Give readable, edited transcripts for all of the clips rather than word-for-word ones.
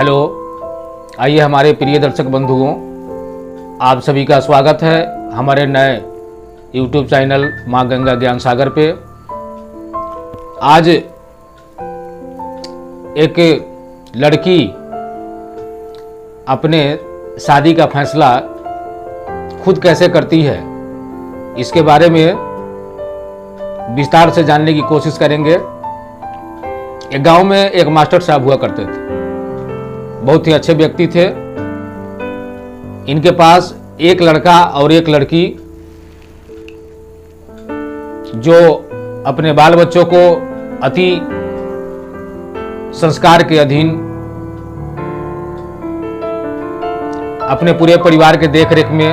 Hello, आइए हमारे प्रिय दर्शक बंधुओं, आप सभी का स्वागत है हमारे नए YouTube चैनल माँ गंगा ज्ञान सागर पे। आज एक लड़की अपने शादी का फैसला खुद कैसे करती है, इसके बारे में विस्तार से जानने की कोशिश करेंगे। एक गांव में एक मास्टर साहब हुआ करते थे, बहुत ही अच्छे व्यक्ति थे। इनके पास एक लड़का और एक लड़की, जो अपने बाल बच्चों को अति संस्कार के अधीन अपने पूरे परिवार के देखरेख में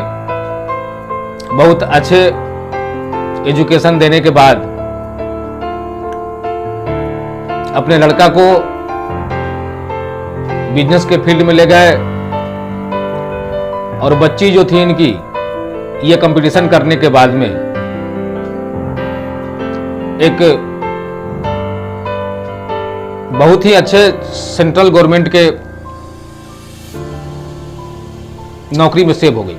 बहुत अच्छे एजुकेशन देने के बाद अपने लड़का को बिजनेस के फील्ड में ले गए और बच्ची जो थी इनकी, ये कंपटीशन करने के बाद में एक बहुत ही अच्छे सेंट्रल गवर्नमेंट के नौकरी में सेव हो गई।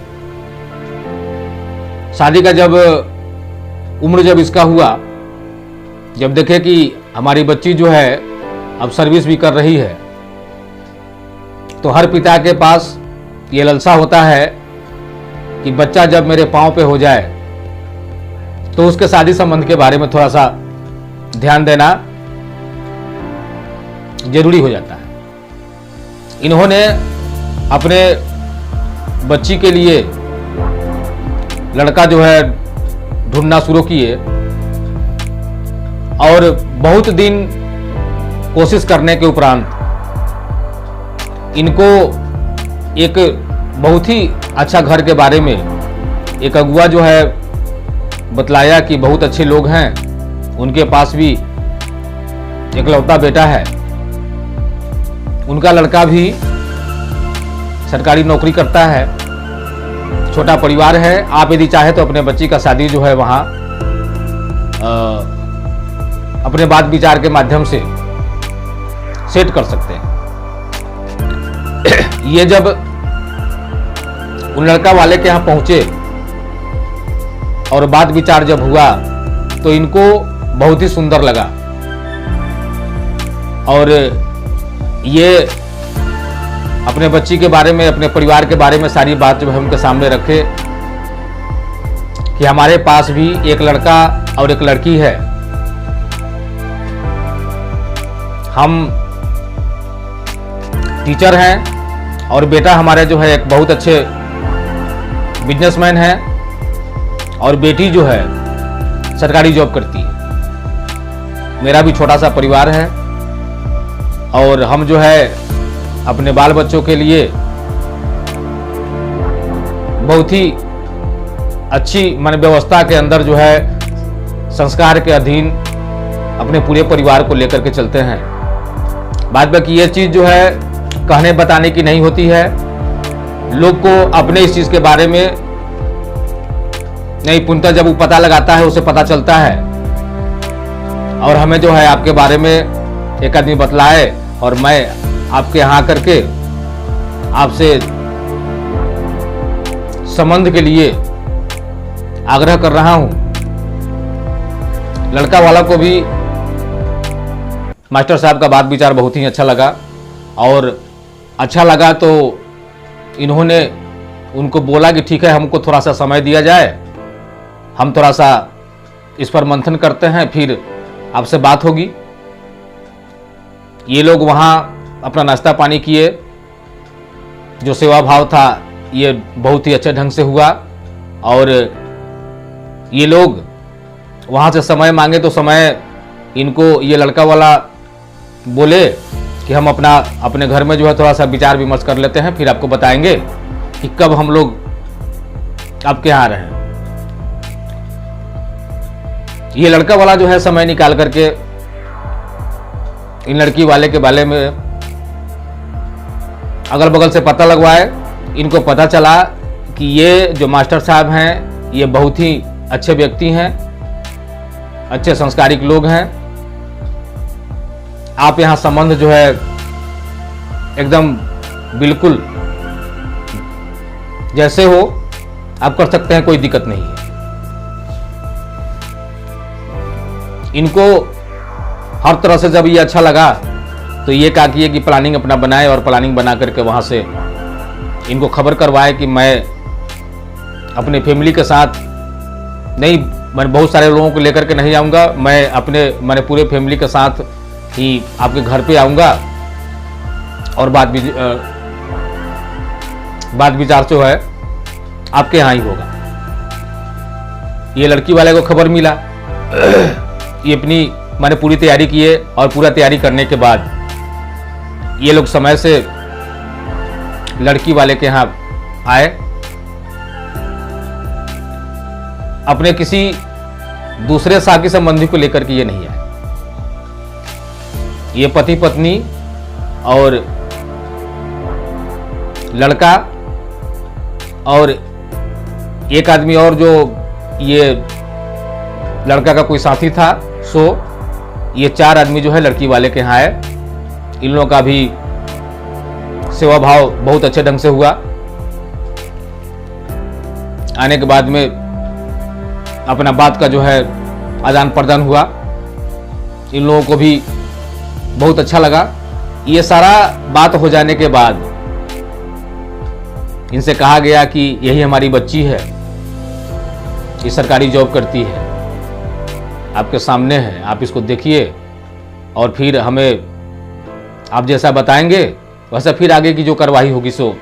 शादी का जब उम्र जब इसका हुआ, जब देखे कि हमारी बच्ची जो है अब सर्विस भी कर रही है, तो हर पिता के पास ये लालसा होता है कि बच्चा जब मेरे पांव पे हो जाए तो उसके शादी संबंध के बारे में थोड़ा सा ध्यान देना जरूरी हो जाता है। इन्होंने अपने बच्ची के लिए लड़का जो है ढूंढना शुरू किए और बहुत दिन कोशिश करने के उपरांत इनको एक बहुत ही अच्छा घर के बारे में एक अगुआ जो है बतलाया कि बहुत अच्छे लोग हैं, उनके पास भी एकलौता बेटा है, उनका लड़का भी सरकारी नौकरी करता है, छोटा परिवार है। आप यदि चाहे तो अपने बच्ची का शादी जो है वहाँ अपने बात विचार के माध्यम से सेट कर सकते हैं। ये जब उन लड़का वाले के यहाँ पहुंचे और बात विचार जब हुआ तो इनको बहुत ही सुंदर लगा और ये अपने बच्ची के बारे में, अपने परिवार के बारे में सारी बात जो है उनके सामने रखे कि हमारे पास भी एक लड़का और एक लड़की है, हम टीचर हैं और बेटा हमारे जो है एक बहुत अच्छे बिजनेसमैन है और बेटी जो है सरकारी जॉब करती है। मेरा भी छोटा सा परिवार है और हम जो है अपने बाल बच्चों के लिए बहुत ही अच्छी मन व्यवस्था के अंदर जो है संस्कार के अधीन अपने पूरे परिवार को लेकर के चलते हैं। बाद में कि ये चीज़ जो है कहने बताने की नहीं होती है, लोग को अपने इस चीज़ के बारे में नहीं, पूर्णतः जब वो पता लगाता है उसे पता चलता है। और हमें जो है आपके बारे में एक आदमी बतलाए और मैं आपके यहाँ करके आपसे संबंध के लिए आग्रह कर रहा हूँ। लड़का वाला को भी मास्टर साहब का बात विचार बहुत ही अच्छा लगा और अच्छा लगा तो इन्होंने उनको बोला कि ठीक है, हमको थोड़ा सा समय दिया जाए, हम थोड़ा सा इस पर मंथन करते हैं, फिर आपसे बात होगी। ये लोग वहाँ अपना नाश्ता पानी किए, जो सेवा भाव था ये बहुत ही अच्छे ढंग से हुआ और ये लोग वहाँ से समय मांगे तो समय इनको ये लड़का वाला बोले कि हम अपने घर में जो है थोड़ा सा विचार विमर्श कर लेते हैं, फिर आपको बताएंगे कि कब हम लोग आपके यहाँ आ रहे हैं। ये लड़का वाला जो है समय निकाल करके इन लड़की वाले के बारे में अगल बगल से पता लगवाए। इनको पता चला कि ये जो मास्टर साहब हैं ये बहुत ही अच्छे व्यक्ति हैं, अच्छे संस्कारिक लोग हैं। आप यहाँ संबंध जो है एकदम बिल्कुल जैसे हो आप कर सकते हैं, कोई दिक्कत नहीं है। इनको हर तरह से जब ये अच्छा लगा तो ये कहा कि प्लानिंग अपना बनाए और प्लानिंग बना करके वहाँ से इनको खबर करवाए कि मैं अपने फैमिली के साथ नहीं, मैं बहुत सारे लोगों को लेकर के नहीं आऊँगा, मैंने पूरे फैमिली के साथ ही आपके घर पे आऊँगा और बात विचार जो है आपके यहाँ ही होगा। ये लड़की वाले को खबर मिला, ये अपनी मैंने पूरी तैयारी की है और पूरा तैयारी करने के बाद ये लोग समय से लड़की वाले के यहाँ आए। अपने किसी दूसरे साथी संबंधी को लेकर के ये नहीं आए, ये पति पत्नी और लड़का और एक आदमी और जो ये लड़का का कोई साथी था, सो ये 4 आदमी जो है लड़की वाले के यहाँ आए। इन लोगों का भी सेवा भाव बहुत अच्छे ढंग से हुआ। आने के बाद में अपना बात का जो है आदान प्रदान हुआ, इन लोगों को भी बहुत अच्छा लगा। ये सारा बात हो जाने के बाद इनसे कहा गया कि यही हमारी बच्ची है, ये सरकारी जॉब करती है, आपके सामने है, आप इसको देखिए और फिर हमें आप जैसा बताएंगे वैसा फिर आगे की जो कार्रवाई होगी सो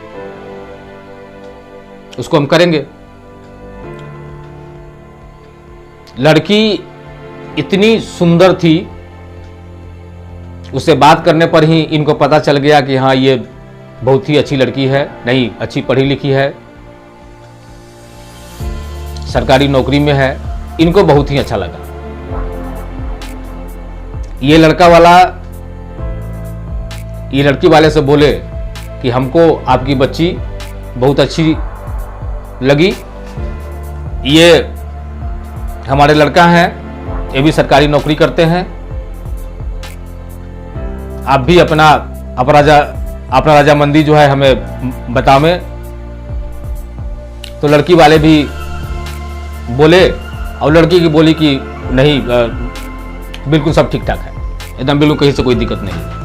उसको हम करेंगे। लड़की इतनी सुंदर थी, उससे बात करने पर ही इनको पता चल गया कि हाँ ये बहुत ही अच्छी लड़की है, नहीं अच्छी पढ़ी लिखी है, सरकारी नौकरी में है। इनको बहुत ही अच्छा लगा। ये लड़की वाले से बोले कि हमको आपकी बच्ची बहुत अच्छी लगी, ये हमारे लड़का हैं, ये भी सरकारी नौकरी करते हैं, आप भी अपना रजामंदी जो है हमें बतावें। तो लड़की वाले भी बोले और लड़की की बोली कि नहीं, बिल्कुल सब ठीक ठाक है, एकदम बिल्कुल कहीं से कोई दिक्कत नहीं।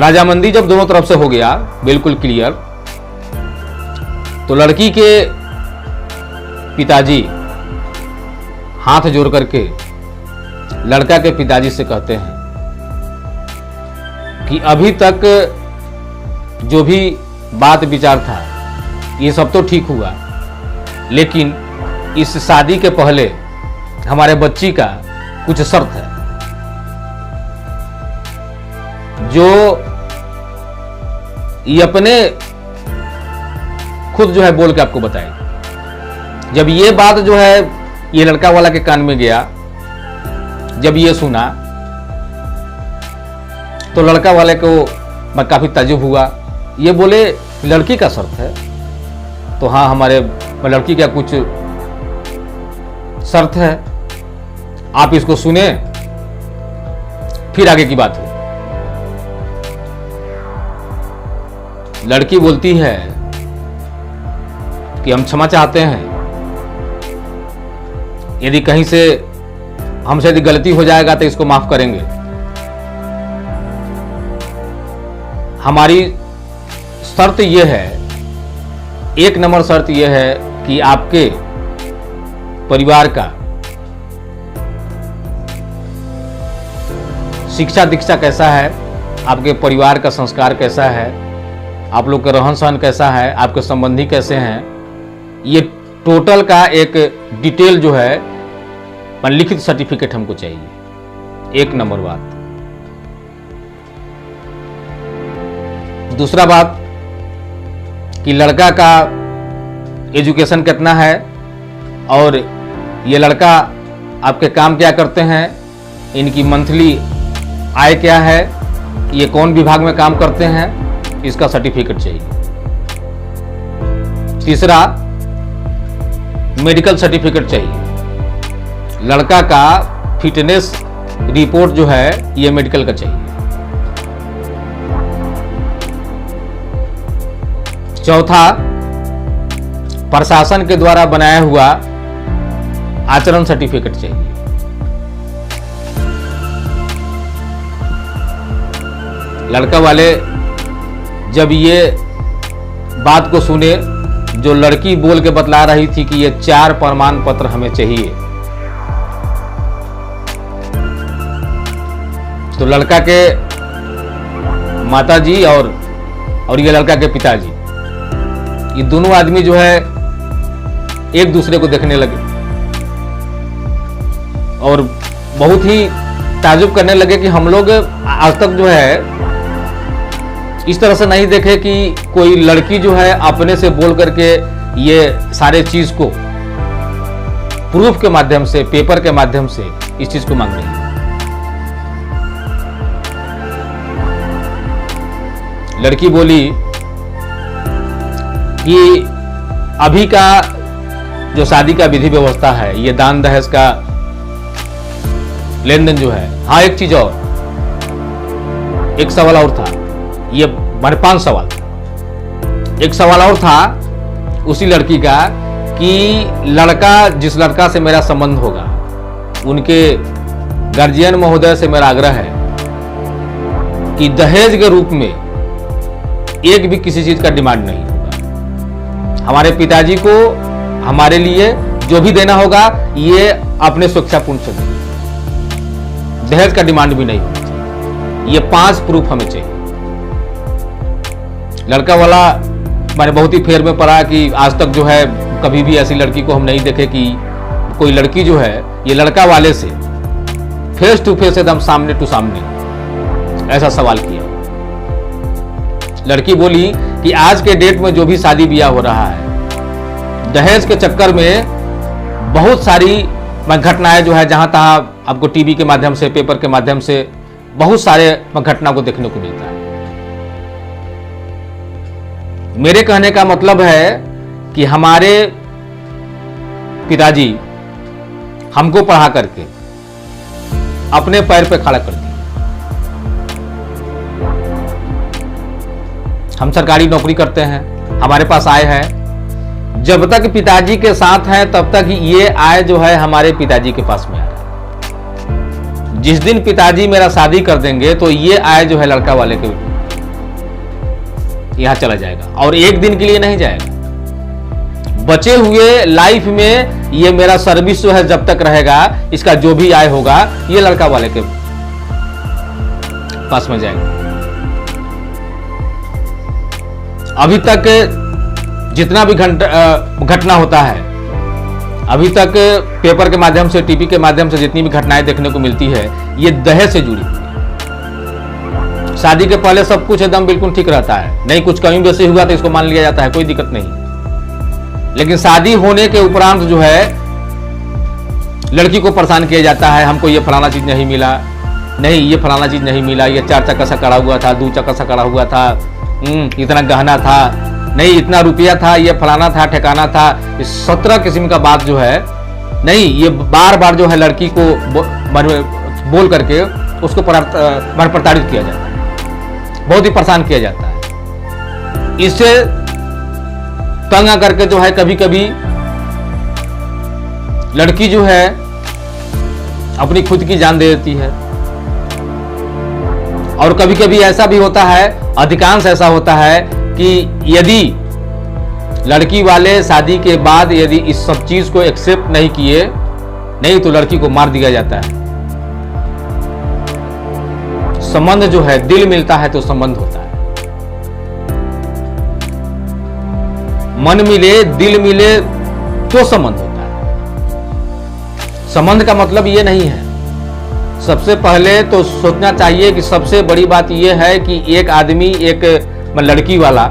राजामंदी जब दोनों तरफ से हो गया बिल्कुल क्लियर, तो लड़की के पिताजी हाथ जोड़ करके लड़का के पिताजी से कहते हैं कि अभी तक जो भी बात विचार था ये सब तो ठीक हुआ, लेकिन इस शादी के पहले हमारे बच्ची का कुछ शर्त है जो ये अपने खुद जो है बोल के आपको बताएगी। जब ये बात जो है ये लड़का वाला के कान में गया, जब ये सुना तो लड़का वाले को मैं काफी ताज्जुब हुआ। ये बोले लड़की का शर्त है, तो हाँ हमारे लड़की का कुछ शर्त है, आप इसको सुने फिर आगे की बात हो। लड़की बोलती है कि हम क्षमा चाहते हैं, यदि कहीं से हमसे यदि गलती हो जाएगा तो इसको माफ करेंगे। हमारी शर्त यह है, 1 नंबर शर्त यह है कि आपके परिवार का शिक्षा दीक्षा कैसा है, आपके परिवार का संस्कार कैसा है, आप लोग का रहन सहन कैसा है, आपके संबंधी कैसे हैं, ये टोटल का एक डिटेल जो है लिखित सर्टिफिकेट हमको चाहिए। 1 नंबर बात। दूसरा बात कि लड़का का एजुकेशन कितना है और ये लड़का आपके काम क्या करते हैं, इनकी मंथली आय क्या है, ये कौन विभाग में काम करते हैं, इसका सर्टिफिकेट चाहिए। तीसरा मेडिकल सर्टिफिकेट चाहिए। लड़का का फिटनेस रिपोर्ट जो है ये मेडिकल का चाहिए। चौथा, प्रशासन के द्वारा बनाया हुआ आचरण सर्टिफिकेट चाहिए। लड़का वाले जब ये बात को सुने, जो लड़की बोल के बतला रही थी कि ये 4 प्रमाण पत्र हमें चाहिए, तो लड़का के माताजी और ये लड़का के पिताजी, ये दोनों आदमी जो है एक दूसरे को देखने लगे और बहुत ही ताजुब करने लगे कि हम लोग आज तक जो है इस तरह से नहीं देखे कि कोई लड़की जो है अपने से बोल करके ये सारे चीज को प्रूफ के माध्यम से, पेपर के माध्यम से इस चीज को मांग रही है। लड़की बोली कि अभी का जो शादी का विधि व्यवस्था है, ये दान दहेज का लेन देन जो है, हाँ एक चीज और, एक सवाल और था, ये हमारे 5 सवाल था। एक सवाल और था उसी लड़की का कि लड़का, जिस लड़का से मेरा संबंध होगा, उनके गार्जियन महोदय से मेरा आग्रह है कि दहेज के रूप में एक भी किसी चीज का डिमांड नहीं होगा। हमारे पिताजी को हमारे लिए जो भी देना होगा ये अपने स्वेच्छापूर्ण से देंगे, दहेज का डिमांड भी नहीं होना चाहिए। ये 5 प्रूफ हमें चाहिए। लड़का वाला मैंने बहुत ही फेर में पड़ा कि आज तक जो है कभी भी ऐसी लड़की को हम नहीं देखे कि कोई लड़की जो है ये लड़का वाले से फेस टू फेस एकदम सामने टू सामने ऐसा सवाल किया। लड़की बोली कि आज के डेट में जो भी शादी ब्याह हो रहा है, दहेज के चक्कर में बहुत सारी घटनाएं जो है जहां तहां आपको टीवी के माध्यम से, पेपर के माध्यम से बहुत सारे घटना को देखने को मिलता है। मेरे कहने का मतलब है कि हमारे पिताजी हमको पढ़ा करके अपने पैर पे खड़ा कर दिया। हम सरकारी नौकरी करते हैं, हमारे पास आय है। जब तक पिताजी के साथ हैं तब तक ये आय जो है हमारे पिताजी के पास में आ रहा है। जिस दिन पिताजी मेरा शादी कर देंगे तो ये आय जो है लड़का वाले के यहां चला जाएगा, और एक दिन के लिए नहीं जाएगा। बचे हुए लाइफ में ये मेरा सर्विस जो है जब तक रहेगा, इसका जो भी आय होगा ये लड़का वाले के पास में जाएगा। अभी तक जितना भी घटना होता है, अभी तक पेपर के माध्यम से, टीवी के माध्यम से जितनी भी घटनाएं देखने को मिलती है, ये दहेज से जुड़ी हुई है। शादी के पहले सब कुछ एकदम बिल्कुल ठीक रहता है, नहीं कुछ कमी बेसी हुआ तो इसको मान लिया जाता है, कोई दिक्कत नहीं। लेकिन शादी होने के उपरांत जो है लड़की को परेशान किया जाता है, हमको ये फलाना चीज नहीं मिला, नहीं ये फलाना चीज नहीं मिला, ये 4 चक्का सा कड़ा हुआ था, 2 चक्का सा कड़ा हुआ था, इतना गहना था, नहीं इतना रुपया था, ये फलाना था, ठिकाना था। इस 17 किस्म का बात जो है, नहीं ये बार बार जो है लड़की को बोल करके उसको प्रताड़ित किया जाता है, बहुत ही परेशान किया जाता है। इससे तंग आकर के जो है कभी कभी लड़की जो है अपनी खुद की जान दे देती है, और कभी कभी ऐसा भी होता है, अधिकांश ऐसा होता है कि यदि लड़की वाले शादी के बाद यदि इस सब चीज को एक्सेप्ट नहीं किए, नहीं तो लड़की को मार दिया जाता है। संबंध जो है, दिल मिलता है तो संबंध होता है, मन मिले दिल मिले तो संबंध होता है। संबंध का मतलब ये नहीं है, सबसे पहले तो सोचना चाहिए कि सबसे बड़ी बात यह है कि एक आदमी, एक लड़की वाला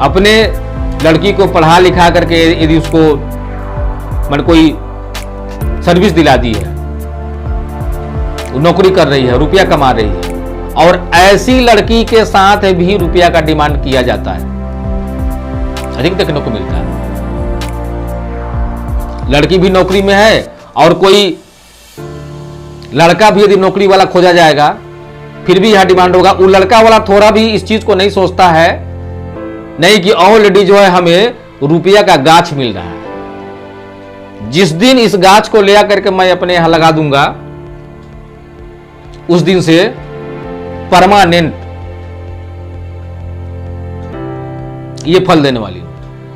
अपने लड़की को पढ़ा लिखा करके यदि उसको कोई सर्विस दिला दी है, नौकरी कर रही है, रुपया कमा रही है, और ऐसी लड़की के साथ भी रुपया का डिमांड किया जाता है, अधिक देखने को मिलता है। लड़की भी नौकरी में है और कोई लड़का भी यदि नौकरी वाला खोजा जाएगा फिर भी यह डिमांड होगा। वो लड़का वाला थोड़ा भी इस चीज को नहीं सोचता है नहीं कि ऑलरेडी जो है हमें रुपया का गाछ मिल रहा है। जिस दिन इस गाछ को ले आकर के मैं अपने यहां लगा दूंगा, उस दिन से परमानेंट ये फल देने वाली,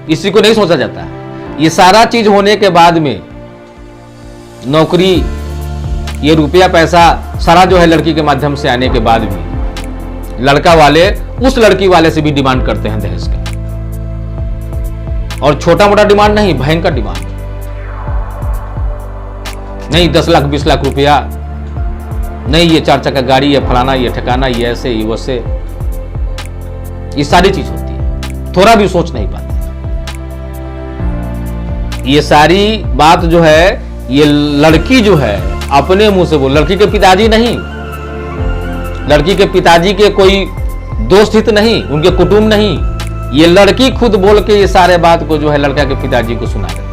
इसी को नहीं सोचा जाता है। ये सारा चीज होने के बाद में नौकरी, ये रुपया पैसा सारा जो है लड़की के माध्यम से आने के बाद भी लड़का वाले उस लड़की वाले से भी डिमांड करते हैं दहेज का। और छोटा मोटा डिमांड नहीं, भयंकर डिमांड। नहीं 10 लाख 20 लाख रुपया, नहीं ये 4 चक्का गाड़ी, ये फलाना, ये ठिकाना, ये ऐसे, ये वैसे, ये सारी चीज होती है। थोड़ा भी सोच नहीं पाते। ये सारी बात जो है ये लड़की जो है अपने मुंह से बोल, लड़की के पिताजी नहीं, लड़की के पिताजी के कोई दोस्त हित नहीं, उनके कुटुंब नहीं, ये लड़की खुद बोल के ये सारे बात को जो है लड़का के पिताजी को सुना रहे।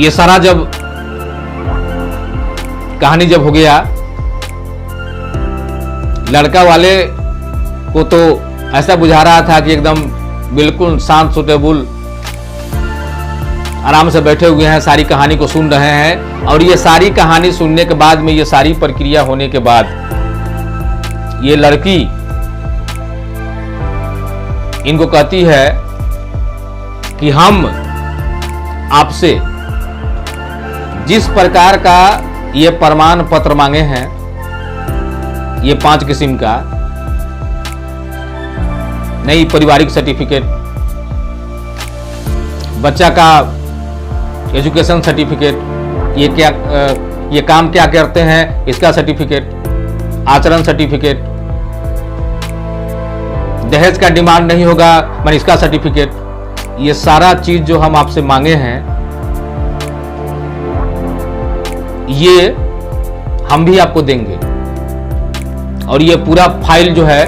ये सारा जब कहानी जब हो गया, लड़का वाले को तो ऐसा बुझा रहा था कि एकदम बिल्कुल शांत सुटेबुल आराम से बैठे हुए हैं, सारी कहानी को सुन रहे हैं। और ये सारी कहानी सुनने के बाद में, ये सारी प्रक्रिया होने के बाद, ये लड़की इनको कहती है कि हम आपसे जिस प्रकार का ये प्रमाण पत्र मांगे हैं, ये 5 किस्म का, नई पारिवारिक सर्टिफिकेट, बच्चा का एजुकेशन सर्टिफिकेट, ये काम क्या करते हैं इसका सर्टिफिकेट, आचरण सर्टिफिकेट, दहेज का डिमांड नहीं होगा मैंने इसका सर्टिफिकेट, ये सारा चीज जो हम आपसे मांगे हैं ये हम भी आपको देंगे। और ये पूरा फाइल जो है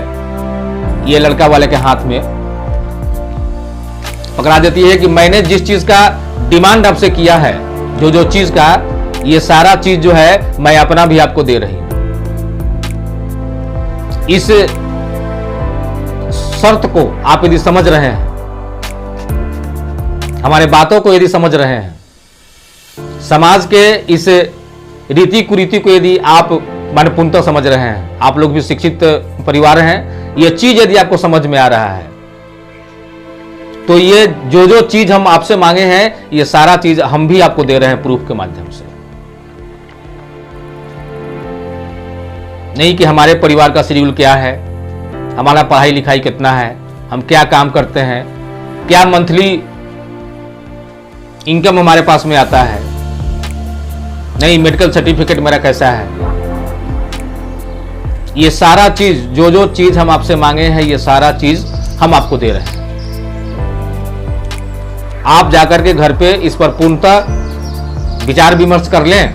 ये लड़का वाले के हाथ में पकड़ा देती है कि मैंने जिस चीज का डिमांड आपसे किया है, जो जो चीज का, ये सारा चीज जो है मैं अपना भी आपको दे रही हूं। इस शर्त को आप यदि समझ रहे हैं, हमारे बातों को यदि समझ रहे हैं, समाज के इस रीति कुरीति को यदि आप माने पूर्णतः समझ रहे हैं, आप लोग भी शिक्षित परिवार हैं, ये चीज यदि आपको समझ में आ रहा है, तो ये जो जो चीज हम आपसे मांगे हैं ये सारा चीज हम भी आपको दे रहे हैं प्रूफ के माध्यम से। नहीं कि हमारे परिवार का शेड्यूल क्या है, हमारा पढ़ाई लिखाई कितना है, हम क्या काम करते हैं, क्या मंथली इनकम हमारे पास में आता है, नहीं मेडिकल सर्टिफिकेट मेरा कैसा है। ये सारा चीज, जो जो चीज हम आपसे मांगे हैं, ये सारा चीज हम आपको दे रहे हैं। आप जाकर के घर पे इस पर पूर्णतः विचार विमर्श कर लें,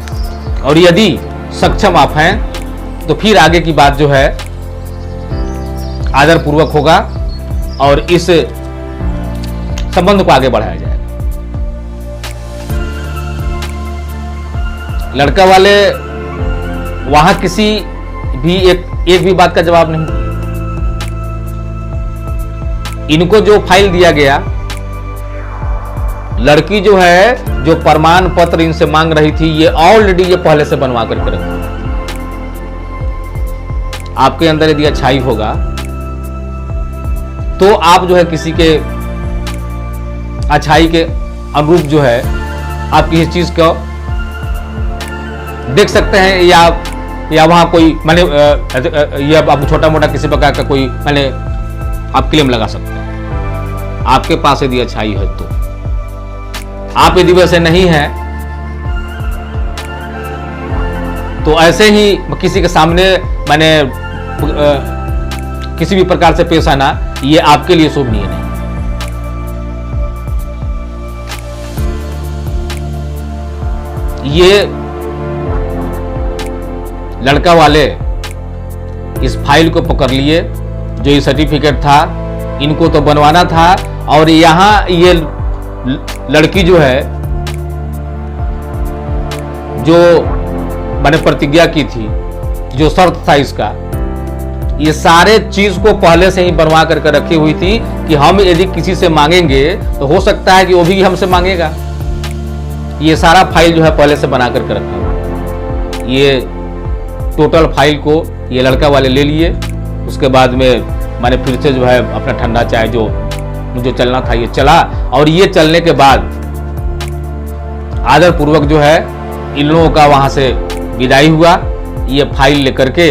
और यदि सक्षम आप हैं तो फिर आगे की बात जो है आदर पूर्वक होगा और इस संबंध को आगे बढ़ाया जाएगा। लड़का वाले वहां किसी भी एक भी बात का जवाब नहीं दिया। इनको जो फाइल दिया गया, लड़की जो है जो प्रमाण पत्र इनसे मांग रही थी, ये ऑलरेडी ये पहले से बनवा करके रखी। आपके अंदर यदि अच्छाई होगा तो आप जो है किसी के अच्छाई के अनुरूप जो है आप किसी चीज को देख सकते हैं, या वहां कोई माने या आप छोटा मोटा किसी प्रकार का कोई माने आप क्लेम लगा सकते हैं। आपके पास यदि अच्छाई है तो, आप यदि वैसे नहीं है तो ऐसे ही किसी के सामने माने किसी भी प्रकार से पेश आना, ये आपके लिए शोभनीय नहीं। ये लड़का वाले इस फाइल को पकड़ लिए, जो ये सर्टिफिकेट था इनको तो बनवाना था, और यहां ये लड़की जो है जो मैंने प्रतिज्ञा की थी, जो शर्त था इसका, ये सारे चीज को पहले से ही बनवा करके रखी हुई थी कि हम यदि किसी से मांगेंगे तो हो सकता है कि वो भी हमसे मांगेगा। ये सारा फाइल जो है पहले से बना करके रखा हुआ। ये टोटल फाइल को ये लड़का वाले ले लिए। उसके बाद में मैंने फिर से जो है अपना ठंडा चाय जो मुझे चलना था ये चला, और ये चलने के बाद आदर पूर्वक जो है इन लोगों का वहां से विदाई हुआ। ये फाइल लेकर के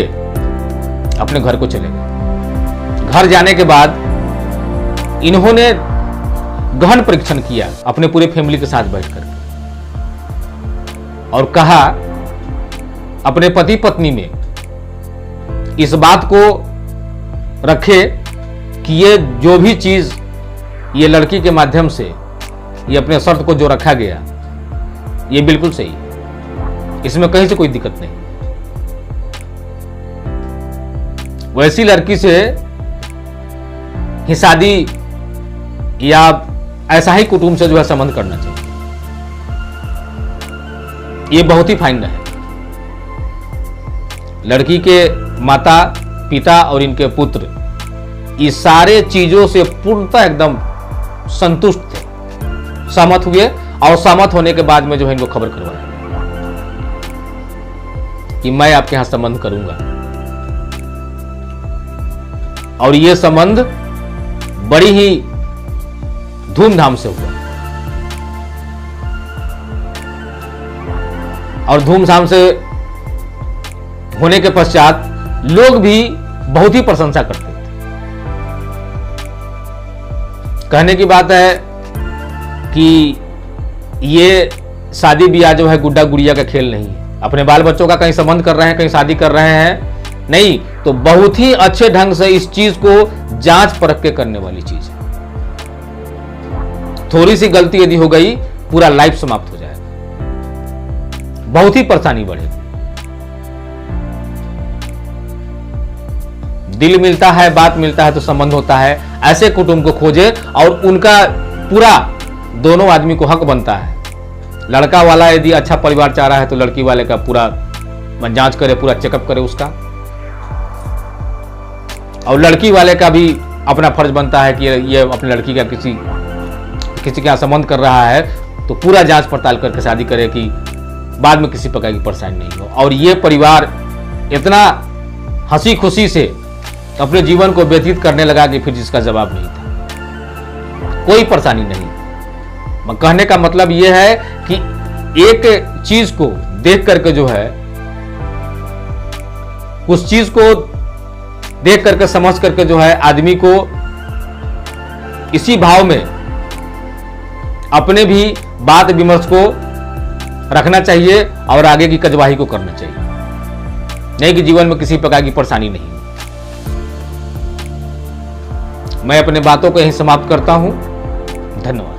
अपने घर को चले गए। घर जाने के बाद इन्होंने गहन परीक्षण किया अपने पूरे फैमिली के साथ बैठकर और कहा अपने पति पत्नी में इस बात को रखे कि ये जो भी चीज ये लड़की के माध्यम से ये अपने शर्त को जो रखा गया ये बिल्कुल सही है, इसमें कहीं से कोई दिक्कत नहीं। वैसी लड़की से ही शादी या ऐसा ही कुटुंब से जो है संबंध करना चाहिए। ये बहुत ही फाइन है। लड़की के माता पिता और इनके पुत्र ये सारे चीजों से पूर्णतः एकदम संतुष्ट थे, सहमत हुए, और सहमत होने के बाद में जो है इनको खबर करवाया कि मैं आपके यहां संबंध करूंगा। और ये संबंध बड़ी ही धूमधाम से हुआ और धूमधाम से होने के पश्चात लोग भी बहुत ही प्रशंसा करते थे। कहने की बात है कि ये शादी ब्याह जो है गुड्डा गुड़िया का खेल नहीं है। अपने बाल बच्चों का कहीं संबंध कर रहे हैं, कहीं शादी कर रहे हैं, नहीं तो बहुत ही अच्छे ढंग से इस चीज को जांच परख के करने वाली चीज है। थोड़ी सी गलती यदि हो गई पूरा लाइफ समाप्त हो जाएगा, बहुत ही परेशानी बढ़ेगी। दिल मिलता है, बात मिलता है तो संबंध होता है। ऐसे कुटुंब को खोजे और उनका पूरा दोनों आदमी को हक बनता है। लड़का वाला यदि अच्छा परिवार चाह रहा है तो लड़की वाले का पूरा जांच करे, पूरा चेकअप करे उसका, और लड़की वाले का भी अपना फर्ज बनता है कि ये अपनी लड़की का किसी के यहाँ संबंध कर रहा है तो पूरा जांच पड़ताल करके शादी करे कि बाद में किसी प्रकार की परेशानी नहीं हो। और ये परिवार इतना हंसी खुशी से अपने जीवन को व्यतीत करने लगा कि फिर जिसका जवाब नहीं था, कोई परेशानी नहीं। कहने का मतलब यह है कि एक चीज को देख करके जो है, उस चीज को देख करके समझ करके जो है आदमी को इसी भाव में अपने भी बात विमर्श को रखना चाहिए और आगे की कार्यवाही को करना चाहिए, नहीं कि जीवन में किसी प्रकार की परेशानी नहीं। मैं अपने बातों को यहीं समाप्त करता हूं। धन्यवाद।